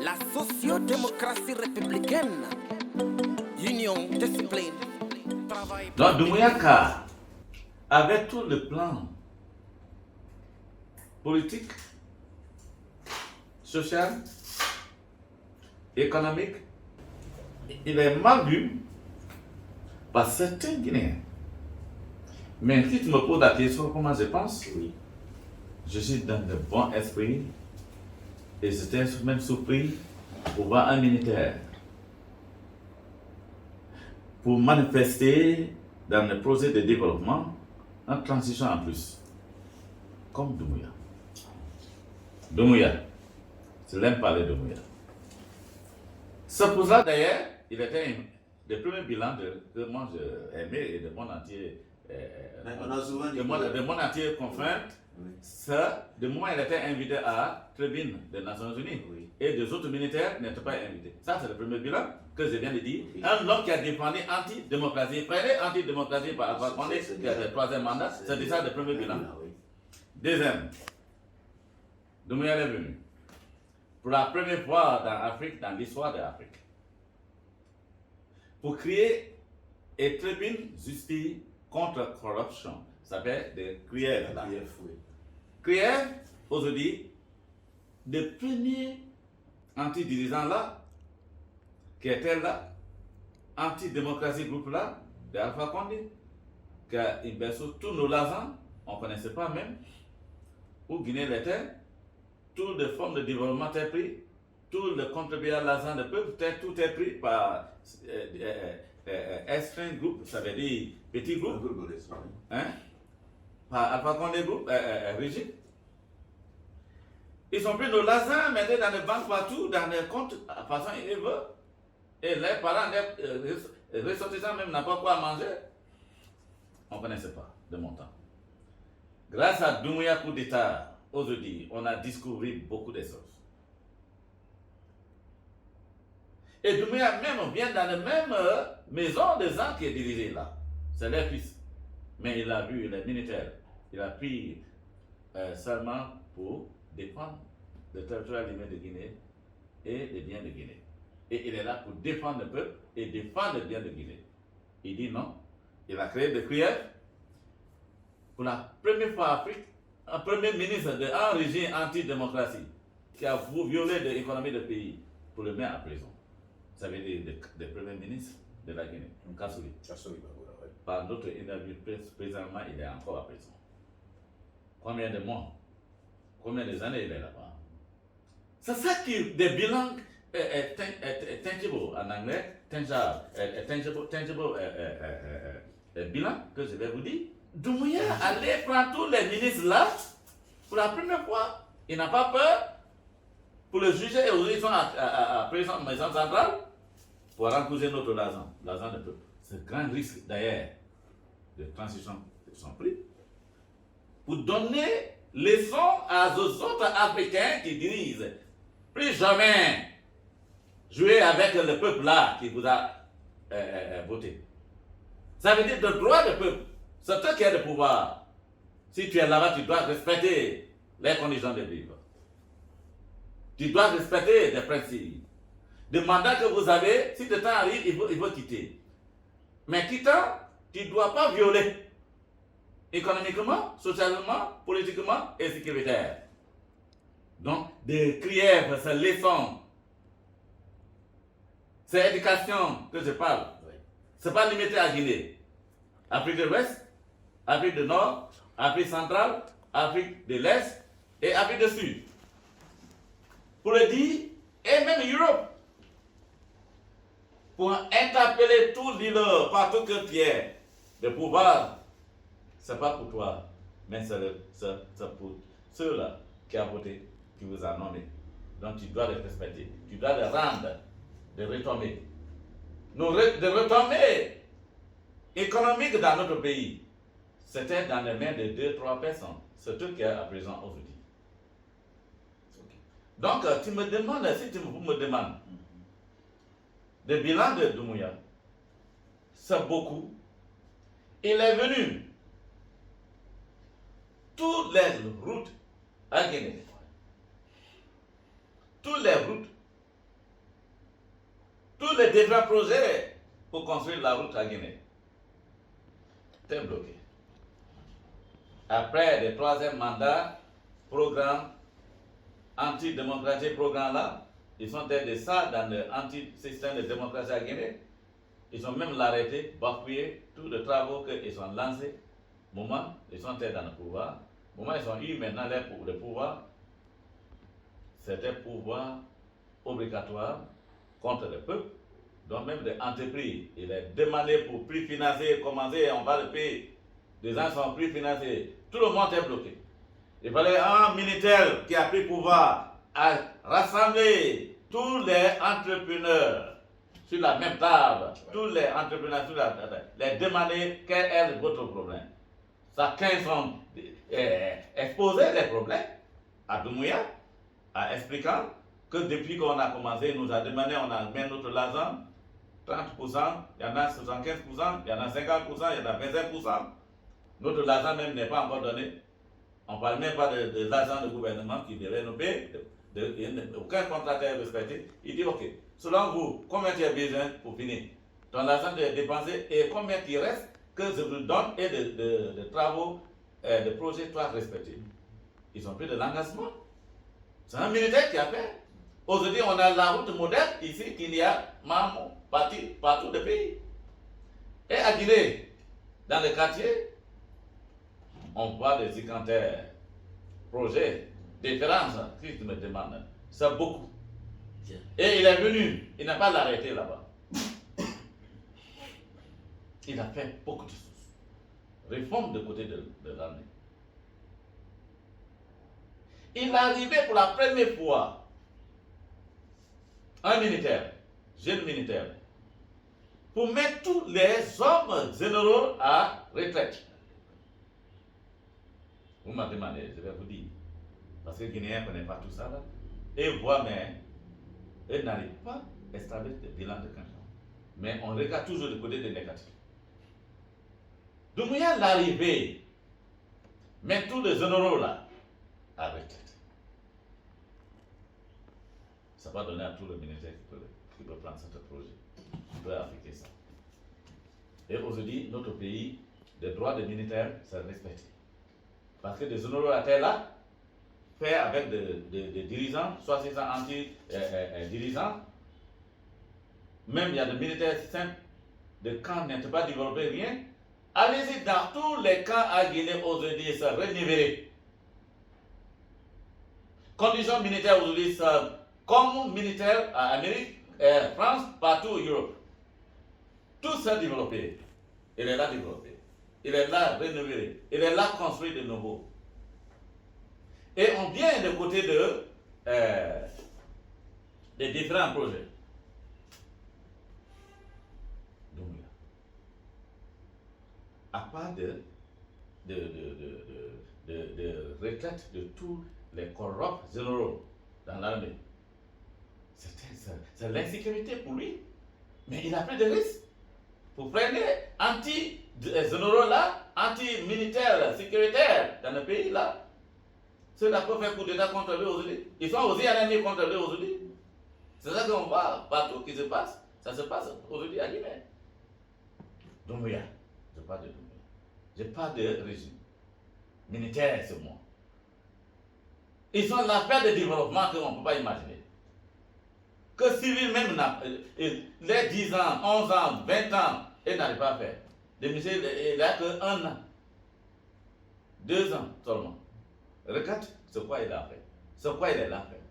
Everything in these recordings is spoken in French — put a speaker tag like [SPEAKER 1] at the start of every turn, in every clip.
[SPEAKER 1] La sociodémocratie républicaine, union, discipline, travail.
[SPEAKER 2] Donc Doumbouya avait tout le plan politique, social, économique. Il est mal vu par certains Guinéens. Mais si tu me poses la question comment je pense, oui, je suis dans le bon esprit et j'étais même surpris pour voir un militaire pour manifester dans le projet de développement une transition en plus, comme Doumbouya. Doumbouya, je l'aime parler de Doumbouya. Ce pour-là d'ailleurs, il était un des premiers bilans que moi j'aimais et de mon entier. De mon entier confrère, oui. Ça, de moment il était invité à Tribune des Nations Unies, oui. Et des autres militaires n'étaient pas invités. Ça, c'est le premier bilan que je viens de dire. Oui. Un homme qui a défendu anti-démocratie, prenez anti-démocratie par Alpha Condé, qui a le troisième mandat, c'est ça le premier bilan. Oui. Deuxième, Doumbouya est venu. Pour la première fois dans l'Afrique, dans l'histoire de l'Afrique, pour créer une tribune justice contre corruption. Ça s'appelle des CRIEF. CRIEF, aujourd'hui, le premier anti-dirigeant là, qui était là, anti-démocratie groupe là, de Alpha Condé, qui a investi tous nos l'argent, on ne connaissait pas même, où Guinée était, toutes les formes de développement étaient prises, tout le contribuer à l'argent de peuple, tout est pris par S1 groupe, ça veut dire petit groupe, hein? Par Alpha Condé groupe, régime. Ils ont pris nos l'argent, mettaient dans les banques partout, dans les comptes, à façon ils veulent. Et les parents, les ressortissants même n'ont pas quoi manger. On ne connaissait pas de mon temps. Grâce à Doumbouya coup d'État, aujourd'hui, on a découvert beaucoup de choses. Et Doumbouya même vient dans la même maison des gens qui est dirigée là. C'est leur fils. Mais il a vu les militaires. Il a pris seulement pour défendre le territoire limité de Guinée et les biens de Guinée. Et il est là pour défendre le peuple et défendre les biens de Guinée. Il dit non. Il a créé des prières. Pour la première fois en Afrique, un premier ministre d'un régime anti-démocratie qui a violé l'économie du pays pour le mettre à prison. Ça veut dire des premiers ministres de la Guinée, Kassouli. Par notre interview, présentement, il est encore à prison. Combien de mois? Combien d'années il est là-bas? C'est ça qui, des bilans tangible en anglais, tangible bilan que je vais vous dire. Doumbouya allait prendre tous les ministres là, pour la première fois, il n'a pas peur pour le juger et aujourd'hui ils sont à présent maison centrale pour rencontrer notre l'argent de peuple. C'est un grand risque d'ailleurs de transition qu'ils sont pris pour donner leçon aux autres Africains qui disent plus jamais jouer avec le peuple là qui vous a voté. Ça veut dire le droit du peuple. C'est toi qui as le pouvoir. Si tu es là-bas, tu dois respecter les conditions de vivre. Tu dois respecter les principes. Le mandat que vous avez, si le temps arrive, il faut quitter. Mais quittant, tu ne dois pas violer. Économiquement, socialement, politiquement et sécuritaire. Donc, des crières, ces leçons, c'est éducation que je parle. Ce n'est pas limité à Guinée. Afrique de l'Ouest, Afrique du Nord, Afrique centrale, Afrique de l'Est et Afrique du Sud. Pour le dire, et même Europe. Pour interpeller tous les leaders, partout que tu es, le pouvoir, ce n'est pas pour toi, mais c'est pour ceux-là qui ont voté, qui vous ont nommé. Donc tu dois les respecter, tu dois les rendre, de retomber. De retomber économique dans notre pays. C'était dans les mains de 2-3 personnes. C'est eux qui sont à présent aujourd'hui. Donc, tu me demandes, si tu me demandes, le bilan de Doumbouya, c'est beaucoup. Il est venu. Toutes les routes à Guinée, toutes les routes les différents projets pour construire la route à Guinée. C'était bloqué. Après le troisième mandat, programme anti-démocratie, programme là, ils sont de ça dans le anti-système de démocratie à Guinée. Ils ont même l'arrêté, bafoué tous les travaux qu'ils ont lancés. Moment, ils sont dans le pouvoir. Moment, ils ont eu maintenant le pouvoir. C'était pouvoir obligatoire contre le peuple. Donc même des entreprises, il est demandé pour prix financier, commencer, on va le payer. Les gens sont prix financiers. Tout le monde est bloqué. Il fallait un militaire qui a pris pouvoir à rassembler tous les entrepreneurs sur la même table. Tous les entrepreneurs sur la table. Les demander quel est votre problème. Chacun sont exposés les problèmes à Doumbouya, en expliquant que depuis qu'on a commencé, il nous a demandé, on a mis notre argent, 30%, il y en a 75%, il y en a 50%, il y en a 25%. Notre argent même n'est pas encore donné. On ne parle même pas de l'argent du gouvernement qui devait nous payer. Aucun contracteur est respecté. Il dit, ok, selon vous, combien tu as besoin pour finir? Ton argent est dépensé et combien il reste que je vous donne et de travaux, de projets, toi respecter. Ils ont pris de l'engagement. C'est un militaire qui a fait. Aujourd'hui, on a la route moderne ici, qu'il y a partout le pays. Et à Guinée, dans le quartier, on voit des zicantaires, projets, différences, si tu me demandes. C'est beaucoup. Et il est venu, il n'a pas l'arrêté là-bas. Il a fait beaucoup de choses. Réforme de côté de l'armée. Il est arrivé pour la première fois, un militaire, jeune militaire, pour mettre tous les hommes généraux à retraite. Vous m'avez demandé, je vais vous dire. Parce que les Guinéens ne connaissent pas tout ça là. Et voient, mais eux n'arrivent pas à établir des bilans de 15 ans. Mais on regarde toujours du côté des négatifs. Doumbouya l'arrivée, met tous les généraux là à retraite. Ça va donner à tous les militaires qui peuvent prendre ce projet, qui peuvent appliquer ça. Et aujourd'hui, notre pays, les droits des militaires sont respectés. Parce que des généraux à terre là, fait avec des dirigeants, soit c'est anti-dirigeants, même il y a des militaires simples, des camps n'ont pas développé rien. Allez-y dans tous les camps à Guinée aujourd'hui, c'est renivellé. Conditions militaires aujourd'hui, c'est comme militaires à Amérique, France, partout en Europe. Tout ça développé. Il est là développé. Il est là rénové. Il est là construit de nouveau. Et on vient de côté des différents projets. Donc, à part de retraite de tous les corrupts généraux dans l'armée, c'est l'insécurité pour lui. Mais il a pris des risques pour freiner anti-généraux là, anti-militaires, sécuritaires dans le pays là. Ceux-là peuvent faire coup d'État contre lui aujourd'hui. Ils sont aussi ennemis contre lui aujourd'hui. C'est ça qu'on voit partout qui se passe. Ça se passe aujourd'hui à Guinée. Doumbouya, je parle de Doumbouya. Je parle de régime. Militaire, c'est moi. Ils ont la paix de développement qu'on ne peut pas imaginer. Que civil même, les 10 ans, 11 ans, 20 ans, ils n'arrivent pas à faire. Le monsieur, il n'a que 1 an. 2 ans seulement. Regarde ce quoi il a fait. Ce quoi il est là fait.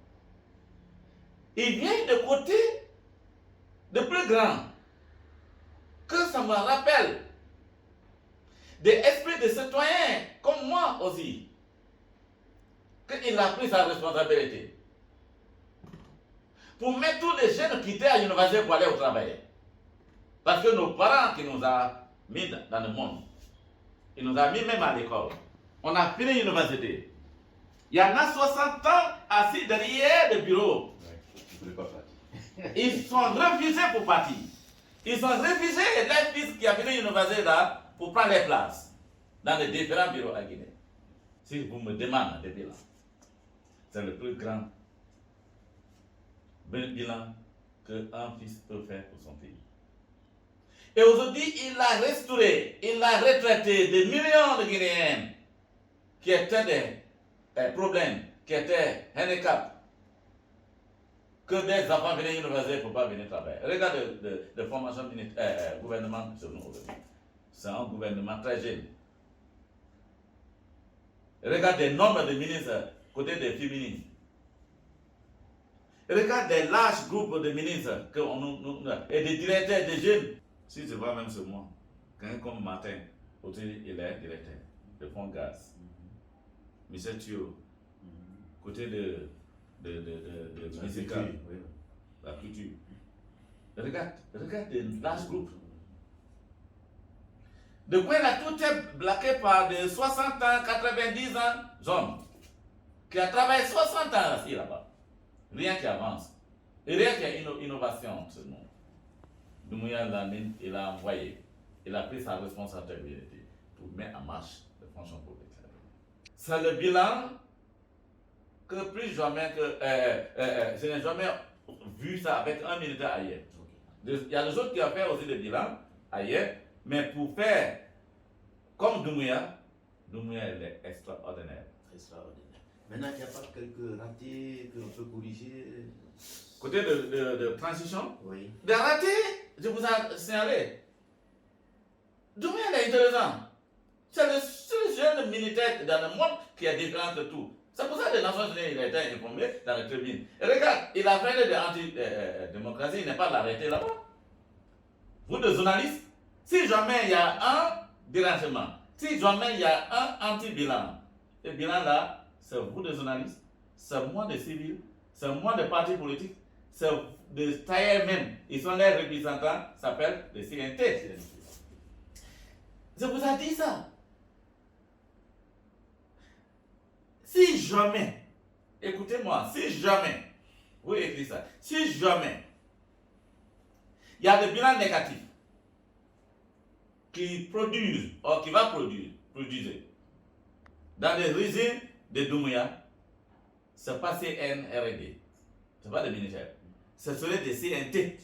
[SPEAKER 2] Il vient de côté de plus grand. Que ça me rappelle des esprits de citoyens comme moi aussi. Qu'il a pris sa responsabilité. Pour mettre tous les jeunes quitter à l'université pour aller au travail. Parce que nos parents qui nous ont mis dans le monde, ils nous ont mis même à l'école. On a fini l'université. Il y en a 60 ans assis derrière le bureau. Ils sont refusés pour partir. Ils ont refusé les fils qui ont fini l'université là pour prendre les places dans les différents bureaux à Guinée. Si vous me demandez des bilans, c'est le plus grand bilan qu'un fils peut faire pour son pays. Et aujourd'hui, il a restauré, il a retraité des millions de Guinéens qui étaient des problèmes, qui étaient handicaps, que des enfants venaient à l'université pour ne pas venir travailler. Regarde de formation gouvernement sur nous aujourd'hui. C'est un gouvernement très jeune. Regarde le nombre de ministres côté des féminines. Regarde des larges groupes de ministres et des directeurs, des jeunes. Si je vois même ce mois, quelqu'un comme Martin, côté il est directeur de fonds gaz. Michel Thio, côté de musical, la culture. Regarde des larges groupes. De quoi là, tout est bloqué par des 60 ans, 90 ans, hommes, qui ont travaillé 60 ans assis là-bas. Rien qui avance. Et rien qui a innovation ce monde. Doumbouya Lamine, il a envoyé, il a pris sa responsabilité pour mettre en marche le fonction publique. C'est le bilan que plus jamais que. Je n'ai jamais vu ça avec un militaire ailleurs. Il y a des autres qui ont fait aussi le bilan ailleurs, mais pour faire comme Doumbouya, elle est extraordinaire.
[SPEAKER 3] Extraordinaire. Maintenant, il n'y a pas quelques ratés que l'on peut corriger.
[SPEAKER 2] Côté de transition,
[SPEAKER 3] Oui.
[SPEAKER 2] des ratés, je vous ai signalé. Doumbouya est intéressant. C'est le seul jeune militaire dans le monde qui est différent de tout. C'est pour ça que les Nations Unies, il a été informé dans le tribune. Et regarde, il a fait de l'anti-démocratie, il n'est pas l'arrêté là-bas. Vous, les journalistes, si jamais il y a un dérangement, si jamais il y a un anti-bilan, ce bilan là, c'est vous, les journalistes, c'est moi, les civils, c'est moi, les partis politiques, c'est des tailleurs même. Ils sont les représentants, s'appellent les CNT. Je vous ai dit ça. Si jamais, écoutez-moi, si jamais, vous écrivez ça, si jamais il y a des bilans négatifs qui produisent, ou qui va produire dans les régimes de Doumbouya, ce n'est pas CNRD, ce n'est pas des militaires, ce serait des CNT.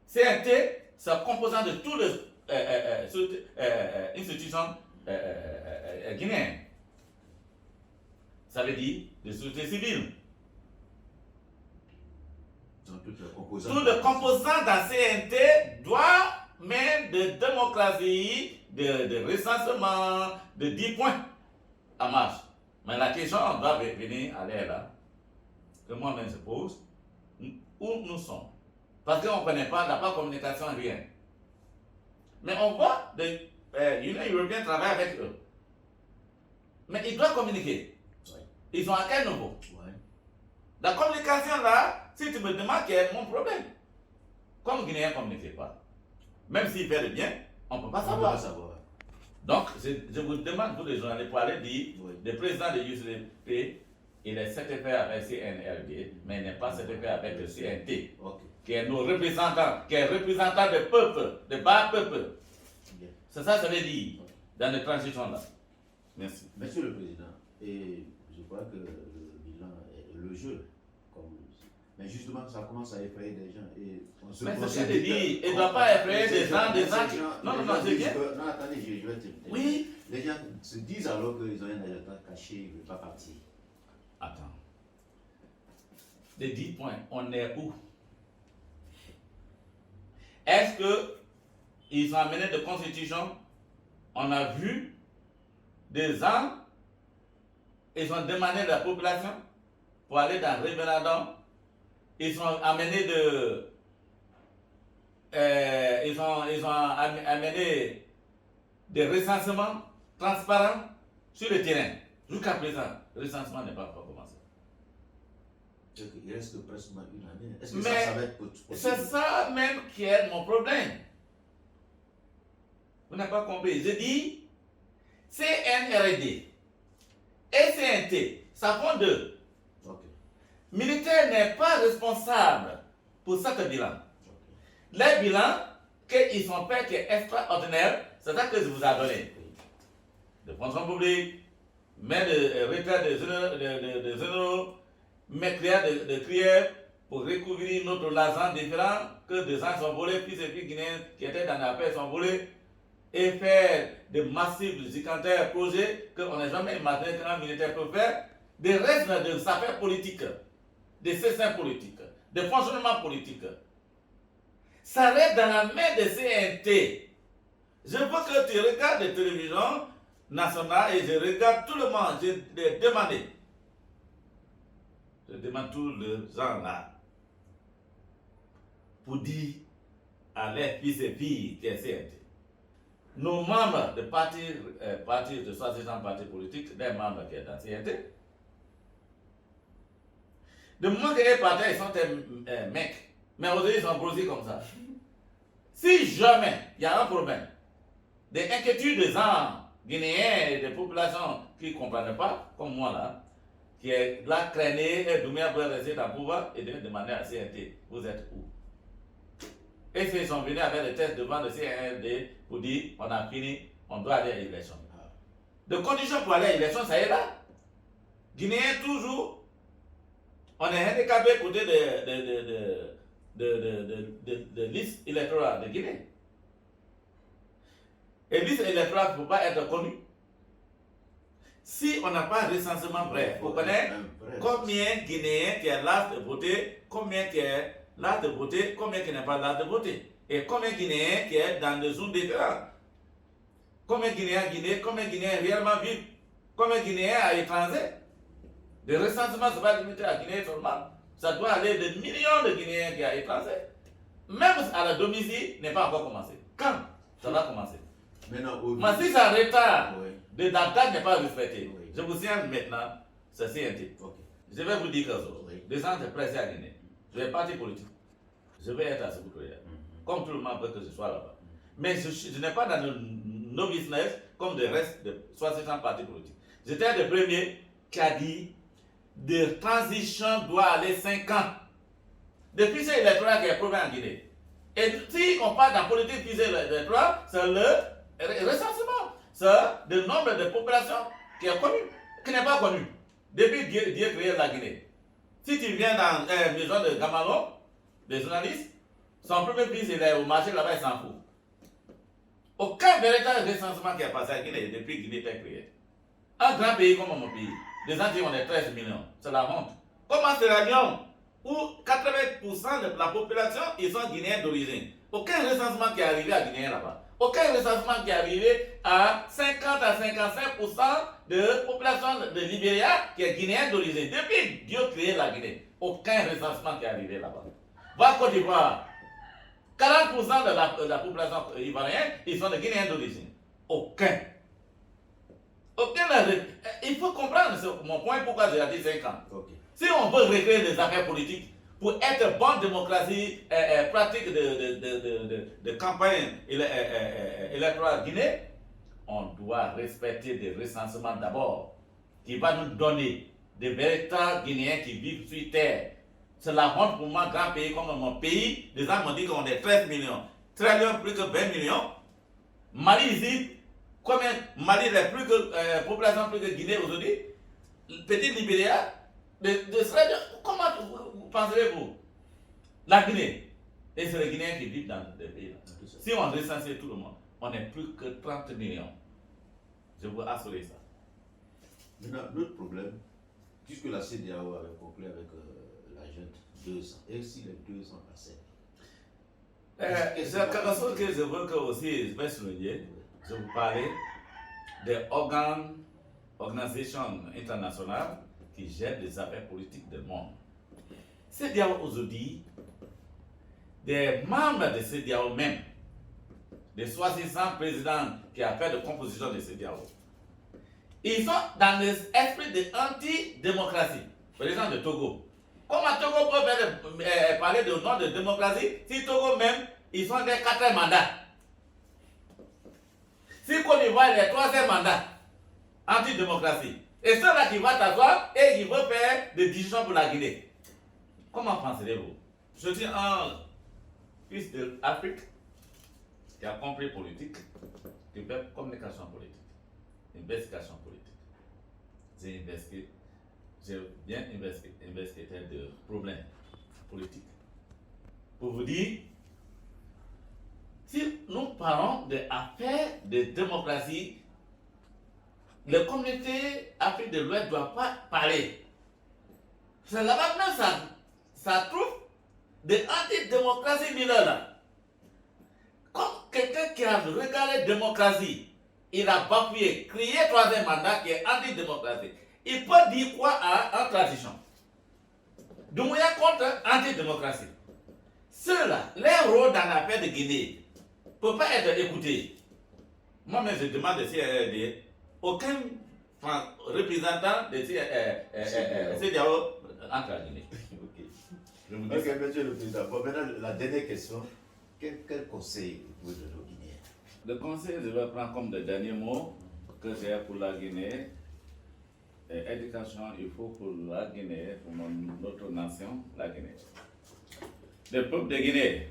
[SPEAKER 2] CNT, c'est composant de toutes les institutions guinéennes. Ça veut dire des sociétés civiles. Tout le composant dans CNT doit mettre de démocratie, de recensement, de 10 points en marche. Mais la question doit venir à l'air là, que moi-même je pose, où nous sommes. Parce qu'on ne connaît pas, il n'y a pas de communication, rien. Mais on voit l'Union européenne travaille avec eux. Mais ils doivent communiquer. Ils sont à quel niveau? La communication là, si tu me demandes quel est mon problème, comme Guinéen ne communique pas, même s'il fait le bien, on ne peut pas savoir. Donc, je vous demande, vous les journalistes, pour aller dire, le président de l'UCP, il est certifié avec CNRD, mais il n'est pas certifié avec le CNT, qui est nos représentants, qui est représentant des peuples, des bas peuples. C'est ça que ça veut dire, dans les transitions là. Merci.
[SPEAKER 3] Monsieur le Président, et je crois que le bilan est le jeu. Mais justement, ça commence à effrayer des gens. Et on se
[SPEAKER 2] mais c'est ce que je dis, il ne doit pas effrayer des gens. Non, c'est bien.
[SPEAKER 3] Non, attendez, je vais te dire.
[SPEAKER 2] Oui.
[SPEAKER 3] Les gens se disent alors qu'ils ont un agenda caché, ils ne veulent pas partir.
[SPEAKER 2] Attends. Les 10 points, on est où? Est-ce qu'ils ont amené de constitution? On a vu des gens, ils ont demandé de la population pour aller dans le référendum. Ils ont amené ils ont amené des recensements transparents sur le terrain. Jusqu'à présent, le recensement n'est pas encore commencé.
[SPEAKER 3] Il reste presque une année. Est-ce que
[SPEAKER 2] mais
[SPEAKER 3] ça va être possible?
[SPEAKER 2] C'est ça même qui est mon problème. Vous n'avez pas compris. Je dis CNRD et CNT, ça font deux. Militaire n'est pas responsable pour ce bilan. Les bilans qu'ils ont fait qui est extraordinaire, c'est ça que je vous ai donné. De fonction publique, mais de retraite de généraux, mais de crières, pour recouvrir notre argent différent, que des gens sont volés, fils et filles guinéens qui étaient dans la paix sont volés, et faire de massifs gigantesques projets qu'on n'a jamais imaginé qu'un militaire peut faire, des restes de affaires politiques, des cessants politiques, des fonctionnements politiques. Ça reste dans la main de CNT. Je veux que tu regardes les télévisions nationales et je regarde tout le monde. Je l'ai demandé. Je demande tous les gens là pour dire à leurs fils et filles qui est CNT. Nos membres de partis de soi-disant partis politiques, des membres qui sont dans CNT, de moment que les partis ils sont des mecs, mais aujourd'hui ils sont grossis comme ça. Si jamais il y a un problème, des inquiétudes des gens guinéens et des populations qui ne comprennent pas, comme moi là, qui est là craignée et Doumbouya peut rester dans le pouvoir et de demander à CNT, vous êtes où? Et s'ils sont venus avec des tests devant le CND pour dire on a fini, on doit aller à l'élection. De conditions pour aller à l'élection, ça est là. Guinéens toujours, on est handicapé côté de liste électorale de Guinée. Et liste électorale ne peut pas être connue. Si on n'a pas de recensement vrai, on connaît combien de Guinéens qui ont l'âge de voter, combien qui ont l'âge de voter, combien qui n'ont pas l'âge de voter. Et combien de Guinéens qui sont dans des zones différentes. Combien de Guinéens en Guinée, combien de Guinéens réellement vivent, combien de Guinéens à l'étranger. Le recensement ne va pas limiter à Guinée seulement. Ça doit aller de millions de Guinéens qui sont à l'étranger. Même à la domicile, n'est pas encore commencé. Quand ça va commencer?
[SPEAKER 3] Maintenant,
[SPEAKER 2] mais si ça retard,
[SPEAKER 3] oui.
[SPEAKER 2] la date n'est pas respectée.
[SPEAKER 3] Oui.
[SPEAKER 2] Je vous signale maintenant, c'est CNT.
[SPEAKER 3] Okay.
[SPEAKER 2] Je vais vous dire quelque chose.
[SPEAKER 3] Oui.
[SPEAKER 2] Les gens sont pressés à Guinée. Je vais parti politique. Je vais être à secrétaire. Comme tout le monde veut que je sois là-bas. Mais je n'ai pas dans nos business comme le reste de 60 partis politiques. J'étais le premier qui a dit de transition doit aller 5 ans. Depuis c'est l'électorat qui est prouvé en Guinée. Et si on parle dans la politique visée l'électorat, c'est le recensement. C'est le nombre de populations qui est connu, qui n'est pas connu. Depuis Dieu créé la Guinée. Si tu viens dans une maison de Gamalo, des journalistes, son premier fils il est au marché là-bas, il s'en fout. Aucun véritable recensement qui a passé à Guinée depuis que Guinée était créée. Un grand pays comme mon pays, les gens disent on est 13 millions, c'est la honte. Comment c'est la Lyon, où 80% de la population ils sont guinéens d'origine. Aucun recensement qui est arrivé à Guinée là-bas. Aucun recensement qui est arrivé à 50 à 55% de population de Libéria qui est guinéenne d'origine. Depuis Dieu créé la Guinée, aucun recensement qui est arrivé là-bas. Va Côte d'Ivoire, 40% de la population ivoirienne, ils sont de Guinéens d'origine. Aucun. Aucun. Il faut comprendre mon point pourquoi j'ai dit 5 ans.
[SPEAKER 3] Okay.
[SPEAKER 2] Si on veut recréer des affaires politiques pour être bonne démocratie, pratique de campagne électorale Guinée, on doit respecter des recensements d'abord, qui va nous donner des véritables Guinéens qui vivent sur terre. C'est la honte pour moi, grand pays comme mon pays. Les gens m'ont dit qu'on est 13 millions. 13 millions plus que 20 millions. Mali ici, combien Mali est plus que population plus que Guinée aujourd'hui. Petit Libéria, comment penserez-vous? La Guinée. Et c'est les Guinéens qui vivent dans des pays. Si on recensait tout le monde, on n'est plus que 30 millions. Je vous assure ça.
[SPEAKER 3] Maintenant, l'autre problème, puisque la CEDEAO avait conclu avec la junte 200, et si les 200 passaient?
[SPEAKER 2] C'est quelque chose que je veux que aussi je vais souligner. Je vous parlais des organisations internationales qui gèrent les affaires politiques du monde. CEDEAO aujourd'hui, des membres de CEDEAO même, des 60 présidents qui ont fait de composition de CEDEAO, ils sont dans l'esprit de anti-démocratie. Par exemple, le Togo. Comment Togo peut parler de nom de démocratie si Togo même, ils sont des 4e mandats? Si Côte d'Ivoire est 3e mandat, anti-démocratie, et ceux-là qui vont t'asseoir et qui vont faire des décisions pour la Guinée. Comment penserez-vous? Je suis un fils de l'Afrique qui a compris politique, qui fait communication politique, investigation politique. J'ai bien investigué de problèmes politique. Pour vous dire, si nous parlons d'affaires de démocratie, les communautés Afrique de l'Ouest ne doivent pas parler. C'est là-bas même ça trouve des antidémocraties mineures là. Comme quelqu'un qui a regardé la démocratie, il a bafoué, crié troisième mandat qui est antidémocratie. Il peut dire quoi en transition? Donc il y a contre antidémocratie. Ceux-là, leur rôle dans l'affaire de Guinée ne peut pas être écouté. Moi-même, je demande de CRD, aucun représentant de CDAO entre en Guinée.
[SPEAKER 3] Ok, monsieur le président. Bon, maintenant, la dernière question. Quel conseil vous donnez aux Guinéens?
[SPEAKER 2] Le conseil, je vais prendre comme le dernier mot que j'ai pour la Guinée. Éducation, il faut pour la Guinée, pour notre nation, la Guinée. Le peuple de Guinée,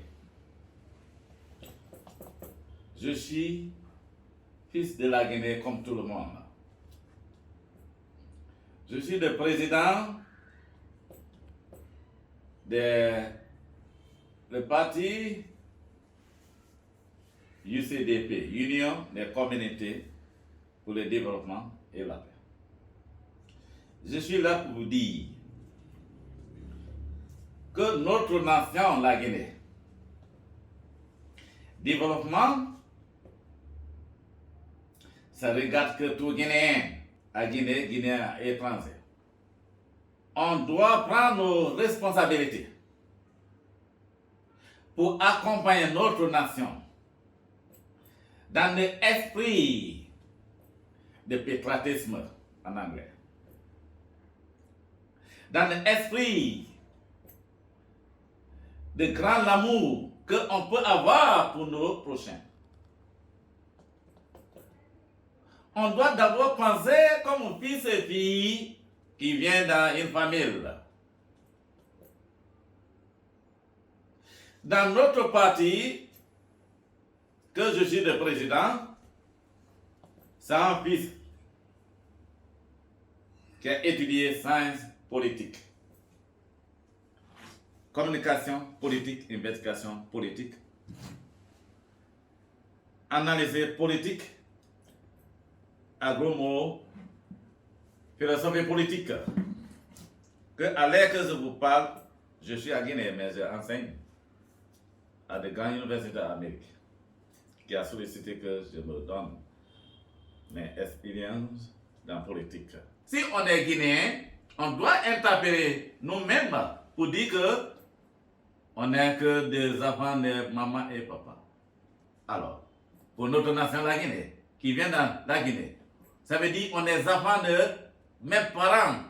[SPEAKER 2] je suis fils de la Guinée comme tout le monde. Je suis le président le parti UCDP, Union des communautés pour le développement et la paix. Je suis là pour vous dire que notre nation, la Guinée, développement, ça regarde que tout Guinéen, à Guinée, Guinéen étranger. On doit prendre nos responsabilités pour accompagner notre nation dans l'esprit de patriotisme en anglais, dans l'esprit de grand amour qu'on peut avoir pour nos prochains. On doit d'abord penser comme fils et fille qui viennent dans une famille. Dans notre parti, que je suis le président, c'est un fils qui a étudié sciences politiques, communication politique, investigation politique, analyse politique, à gros mots, philosophie politique. Que à l'heure que je vous parle, je suis à Guinée, mais j'enseigne à de grandes universités d'Amérique qui a sollicité que je me donne mes expériences dans la politique. Si on est Guinéen, on doit interpeller nous-mêmes pour dire que on n'est que des enfants de maman et papa. Alors, pour notre nation, la Guinée, qui vient dans la Guinée, ça veut dire qu'on est enfants de mes parents.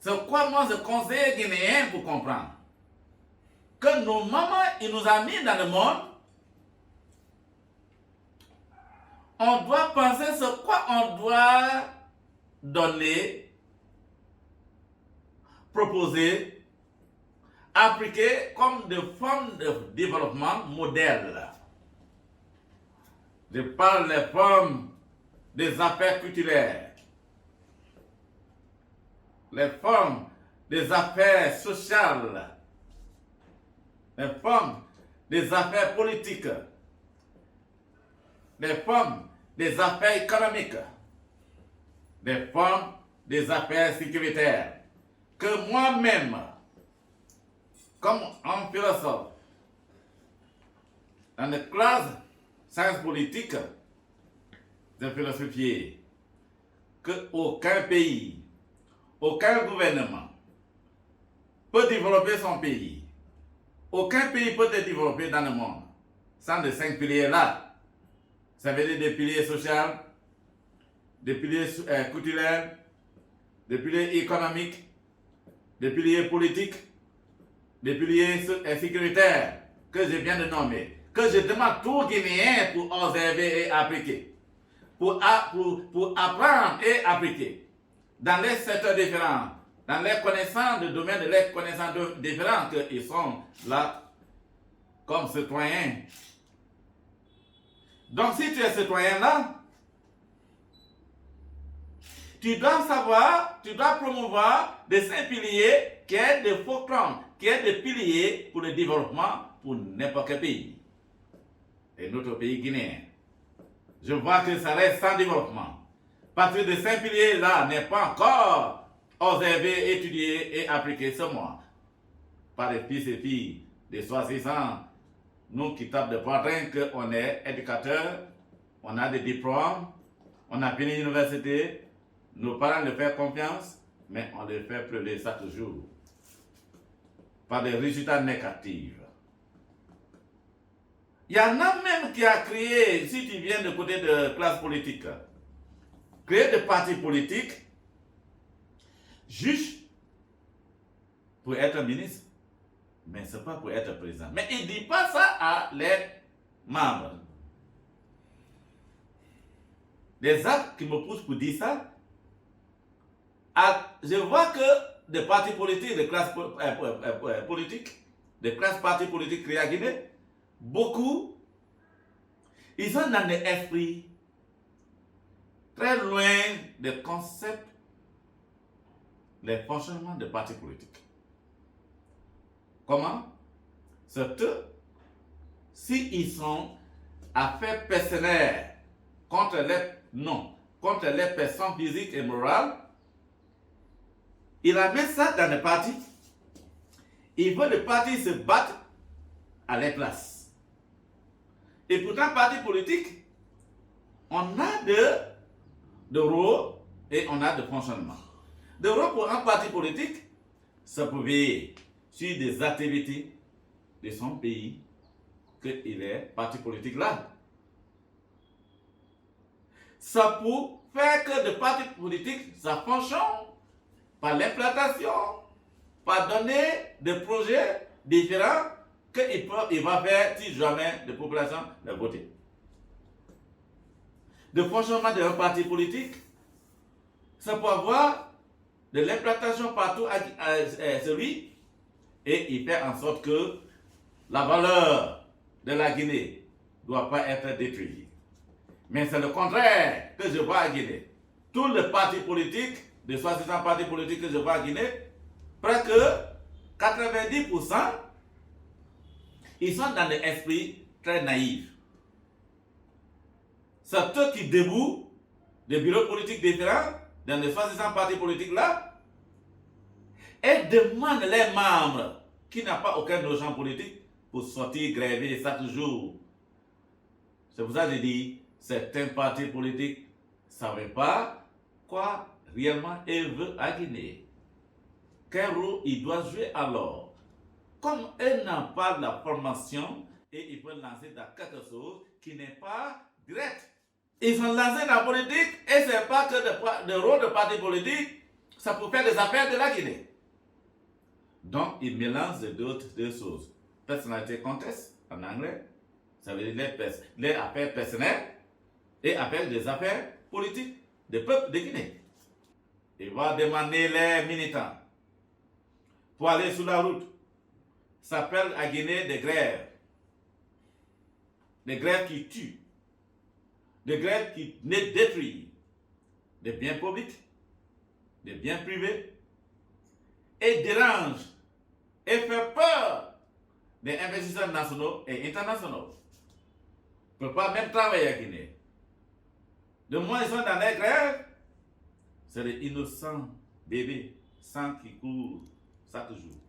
[SPEAKER 2] C'est quoi moi je conseille Guinéen pour comprendre? Que nos mamans, ils nous ont mis dans le monde. On doit penser sur quoi on doit donner, proposer, appliquer comme des formes de développement modèle. Je parle des formes des affaires culturelles, les formes des affaires sociales, les formes des affaires politiques, les formes des affaires économiques, les formes des affaires sécuritaires, que moi-même, comme un philosophe, dans les classes sciences politiques, de philosophier qu'aucun pays, aucun gouvernement peut développer son pays. Aucun pays peut être développé dans le monde sans les 5 piliers-là. Ça veut dire des piliers sociaux, des piliers culturels, des piliers économiques, des piliers politiques, des piliers sécuritaires que je viens de nommer, que je demande tout Guinéen pour observer et appliquer. Pour apprendre et appliquer dans les secteurs différents, dans les connaissances de domaine de les connaissances différentes qu'ils sont là comme citoyens. Donc si tu es citoyen là, tu dois savoir, tu dois promouvoir des 5 piliers qui est le fulcrum, qui est le pilier pour le développement pour n'importe quel pays. Et notre pays guinéen. Je vois que ça reste sans développement. Parce que de ces piliers-là n'est pas encore observé, étudié et appliqué ce mois. Par les fils et filles de 60 ans, nous qui tapons de poitrain qu'on est éducateurs, on a des diplômes, on a fini l'université, nos parents nous font confiance, mais on les fait pleurer ça toujours. Par des résultats négatifs. Il y en a même qui a créé, si tu viens de côté de classe politique, créer des partis politiques, juste pour être ministre, mais ce n'est pas pour être président. Mais il ne dit pas ça à les membres. Les actes qui me poussent pour dire ça, je vois que des partis politiques, des classes politiques, des classes partis politiques créés à Guinée, beaucoup, ils sont dans des esprits très loin des concepts, des fonctionnements des partis politiques. Comment? C'est eux, s'ils sont affaires personnelles contre les personnes physiques et morales, ils amènent ça dans les partis. Ils veulent le parti se battre à leur place. Et pourtant, parti politique, on a de rôle et on a de fonctionnement. De rôle pour un parti politique, ça pouvait sur des activités de son pays qu'il est parti politique là. Ça peut faire que le parti politique, ça fonctionne par l'implantation, par donner des projets différents qu'il va faire si jamais la population l'a voté. Le fonctionnement d'un parti politique, ça peut avoir de l'implantation partout à celui et il fait en sorte que la valeur de la Guinée ne doit pas être détruite. Mais c'est le contraire que je vois à Guinée. Tous les partis politiques, les 60 partis politiques que je vois à Guinée, presque 90%, ils sont dans des esprits très naïfs. C'est eux qui déboutent des bureaux politiques différents, dans les 60 partis politiques là, et demandent les membres qui n'ont pas aucun logement politique pour sortir gréver chaque jour. C'est pour ça que je dis, certains partis politiques ne savent pas quoi réellement ils veulent à Guinée. Quel rôle ils doivent jouer alors? Comme ils n'ont pas de la formation et ils peuvent lancer dans quelque chose qui n'est pas direct. Ils sont lancés dans la politique et ce n'est pas que le rôle de parti politique, ça peut faire des affaires de la Guinée. Donc, ils mélangent deux choses. Personnalité contest, en anglais, ça veut dire les affaires personnelles et des affaires politiques du peuple de Guinée. Il va demander les militants pour aller sur la route. Ça s'appelle à Guinée des grèves. Des grèves qui tuent. Des grèves qui détruisent des biens publics, des biens privés, et dérangent et fait peur des investisseurs nationaux et internationaux. Ils ne peuvent pas même travailler à Guinée. De moins ils sont dans les grèves, c'est des innocents bébés, sang qui courent chaque jour.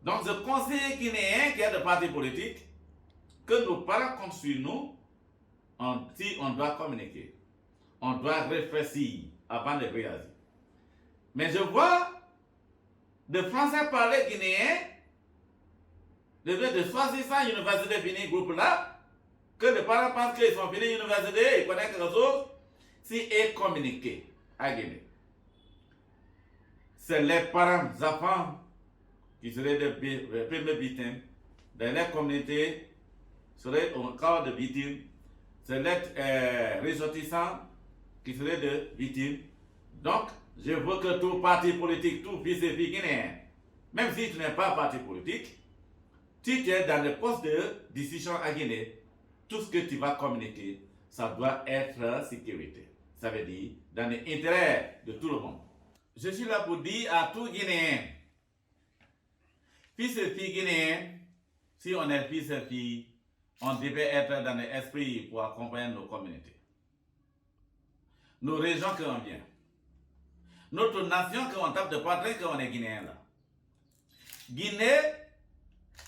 [SPEAKER 2] Donc, je conseille Guinéen qui est de parti politique que nos parents comptent sur nous si on doit communiquer. On doit réfléchir avant de réagir. Mais je vois de Français parler guinéens, de 60 universités finies groupe là, que les parents pensent qu'ils sont finis l'université, ils connaissent quelque chose, si ils communiquent à Guinée. C'est les parents, les enfants, qui seraient les premières victimes dans les communautés, seraient au cas de victimes, c'est les ressortissants qui seraient des victimes. Donc, je veux que tout parti politique, tout fils et filles guinéens, même si tu n'es pas parti politique, si tu es dans le poste de décision à Guinée, tout ce que tu vas communiquer, ça doit être sécurité. Ça veut dire dans l'intérêt de tout le monde. je suis là pour dire à tout Guinéen, fils et filles guinéens, si on est fils et filles, on devait être dans l'esprit pour accompagner nos communautés. Nos régions que l'on vient. Notre nation qu'on tape de patrie qu'on est Guinéen là. Guinée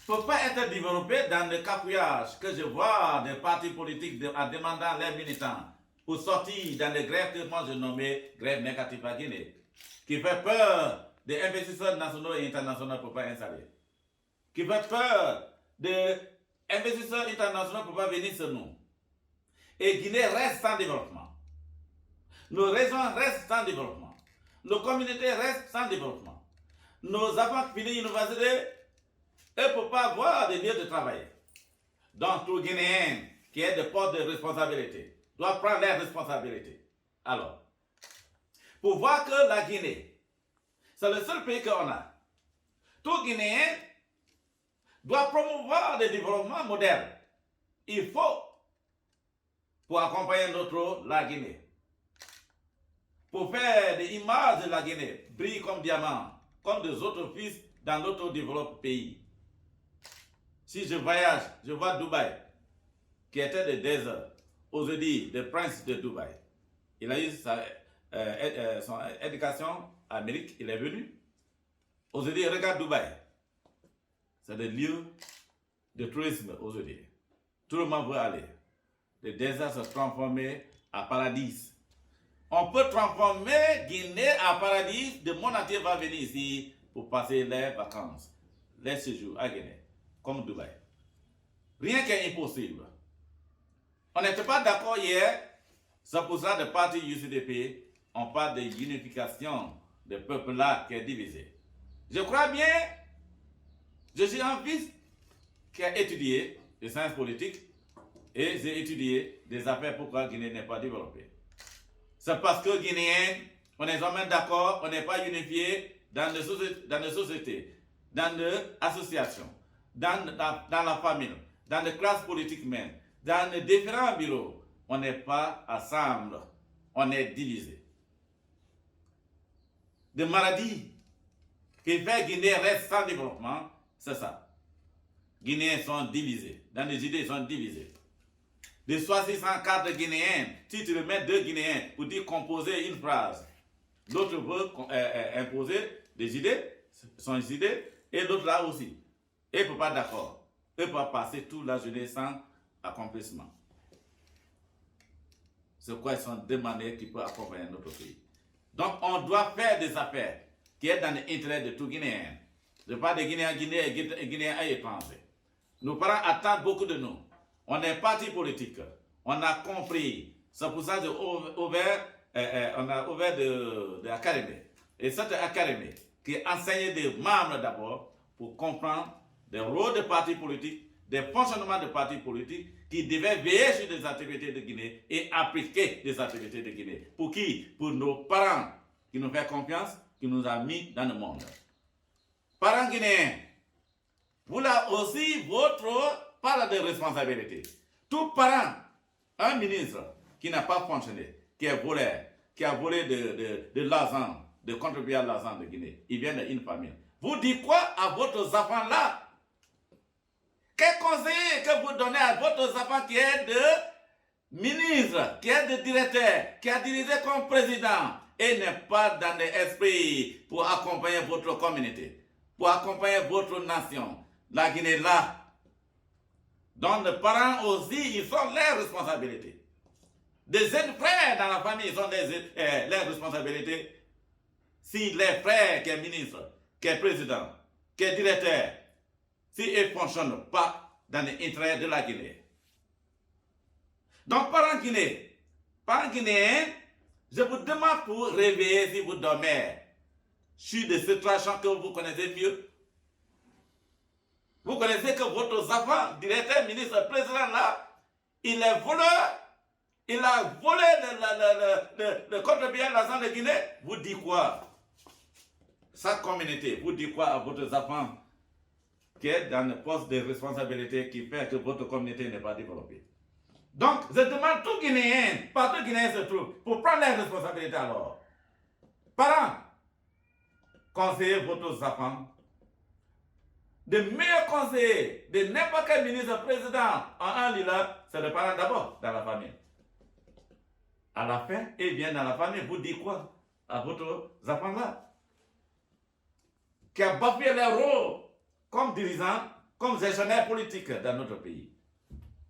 [SPEAKER 2] ne peut pas être développée dans le cafouillage que je vois des partis politiques en demandant les militants pour sortir dans les grèves que moi je nommais grèves négatives à Guinée, qui fait peur des investisseurs nationaux et internationaux pour ne pas installer, qui fait peur des investisseurs internationaux pour ne pas venir sur nous. Et Guinée reste sans développement. Nos régions restent sans développement. Nos communautés restent sans développement. Nos enfants qui finissent l'université, eux ne peuvent pas avoir des lieux de travail. Donc, tout Guinéen qui est de poste de responsabilité doit prendre les responsabilités. Alors, pour voir que la Guinée, c'est le seul pays qu'on a, tout Guinéen doit promouvoir le développement moderne. Il faut, pour accompagner la Guinée, pour faire des images de la Guinée, brille comme diamant, comme des autres fils dans d'autres développés pays. Si je voyage, je vois Dubaï, qui était le désert, aujourd'hui le prince de Dubaï. Il a eu son éducation en Amérique, il est venu. Aujourd'hui, regarde Dubaï. C'est le lieu de tourisme aujourd'hui. Tout le monde veut aller. Le désert se transformer en paradis. On peut transformer Guinée en paradis. De mon entier va venir ici pour passer les vacances, les séjours à Guinée, comme Dubaï. Rien qu'est impossible. On n'était pas d'accord hier. C'est pour ça que le parti UCDP, on parle de l'unification du peuple là qui est divisé. Je crois bien, je suis un fils qui a étudié les sciences politiques et j'ai étudié des affaires pourquoi Guinée n'est pas développée. C'est parce que Guinéens, on n'est jamais d'accord, on n'est pas unifié dans les sociétés, dans les associations, dans la famille, dans les classes politiques même, dans les différents bureaux. On n'est pas ensemble, on est divisé. Des maladies qui fait Guinée reste sans développement, c'est ça. Guinéens sont divisés, dans les idées ils sont divisés. De 604 Guinéens, si tu remets 2 Guinéens pour dire composer une phrase, l'autre veut imposer des idées, son idée, et l'autre là aussi. Et ils ne peuvent pas d'accord. Ils peuvent passer toute la journée sans accomplissement. C'est quoi ils sont demandés qui peuvent accompagner notre pays. Donc on doit faire des affaires qui est dans l'intérêt de tout Guinéen. Je parle de Guinéens et Guinéens à l'étranger. Nos parents attendent beaucoup de nous. On est parti politique. On a compris. C'est pour ça qu'on a ouvert de l'académie. Et cette académie qui enseigne des membres d'abord pour comprendre des rôles de partis politiques, des fonctionnements de partis politiques qui devaient veiller sur des activités de Guinée et appliquer des activités de Guinée. Pour qui? Pour nos parents qui nous font confiance, qui nous ont mis dans le monde. Parents guinéens, vous là aussi, votre part de responsabilité. Tout parent, un ministre qui n'a pas fonctionné, qui est volé, qui a volé de l'argent, de contribuer à l'argent de Guinée, il vient d'une famille. Vous dites quoi à votre enfant là? Quel conseil que vous donnez à votre enfant qui est de ministre, qui est de directeur, qui a dirigé comme président et n'est pas dans l'esprit pour accompagner votre communauté, pour accompagner votre nation, la Guinée là? Donc les parents aussi, ils sont leurs responsabilités. Des jeunes frères dans la famille, ils ont leurs responsabilités. Si les frères qui est ministre, qui est président, qui est directeur, s'ils ne fonctionnent pas dans l'intérêt de la Guinée. Donc parents guinéens, je vous demande pour réveiller si vous dormez. Je suis de cette situation que vous connaissez mieux. Vous connaissez que votre enfant, directeur, ministre, président là, il est voleur, il a volé le contribuable de l'argent de Guinée. Vous dites quoi? Sa communauté, vous dites quoi à votre enfant qui est dans le poste de responsabilité qui fait que votre communauté n'est pas développée? Donc, je demande tout Guinéen, partout Guinéen se trouve, pour prendre les responsabilités alors. Parents, conseiller votre enfants. De meilleurs conseillers de n'importe quel ministre président en un lilat, c'est le parent d'abord dans la famille. À la fin, il vient dans la famille, vous dites quoi à votre enfant là? Qui a bafoué leur rôle comme dirigeant, comme gestionnaire politique dans notre pays.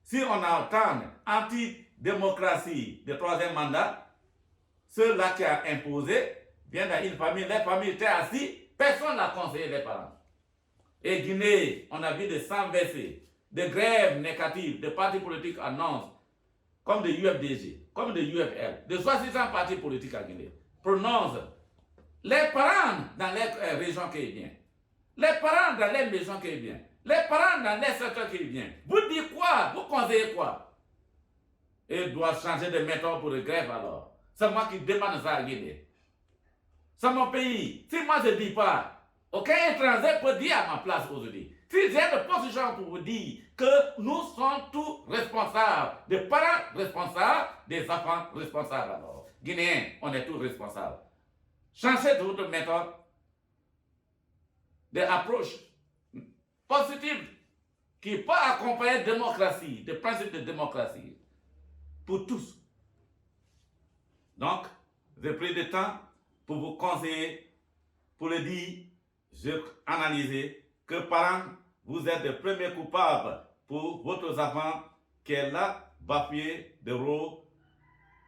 [SPEAKER 2] Si on entend anti-démocratie de troisième mandat, ceux-là qui ont imposé viennent dans une famille, les familles étaient assises, personne n'a conseillé les parents. Et Guinée, on a vu des sang versés, des grèves négatives, des partis politiques annoncent, comme de l'UFDG, comme de l'UFL, de 60 partis politiques à Guinée, prononcent les parents dans les régions qui viennent, les parents dans les maisons qui viennent, les parents dans les secteurs qui viennent. Vous dites quoi? Vous conseillez quoi? Ils doivent changer de méthode pour les grèves alors. C'est moi qui demande ça à Guinée. C'est mon pays. Si moi je ne dis pas, aucun étranger peut dire à ma place aujourd'hui. Si j'ai une position pour vous dire que nous sommes tous responsables, des parents responsables, des enfants responsables alors. Guinéens, on est tous responsables. Changez de votre méthode d'approche positive qui peut accompagner la démocratie, des principes de démocratie pour tous. Donc, j'ai pris du temps pour vous conseiller, pour le dire, j'ai analysé que parents, vous êtes les premiers coupables pour votre enfant qui est là, bafoué de rôle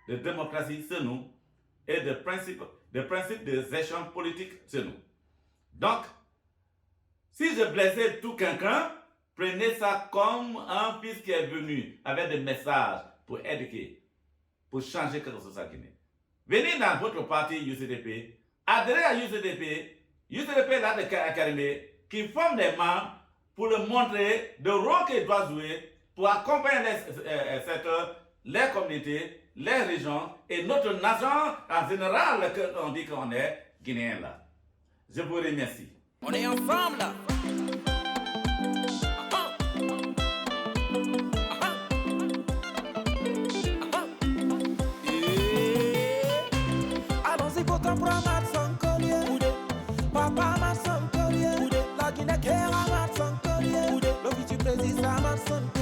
[SPEAKER 2] de démocratie sur nous et des principes de gestion politique sur nous. Donc, si je blessais tout quelqu'un, prenez ça comme un fils qui est venu avec des messages pour éduquer, pour changer quelque chose à Guinée. Venez dans votre parti UCDP, adhérez à UCDP. UCDP là de Karimé, qui forme des membres pour le montrer le rôle qu'il doit jouer pour accompagner les secteurs, les communautés, les régions et notre nation en général, on dit qu'on est Guinéen là. Je vous remercie.
[SPEAKER 1] On est ensemble là.
[SPEAKER 4] Allons-y pour ton programme sans collier. Papa m'a son collier. La Guinée qui a son collier. Le futur président m'a son collier.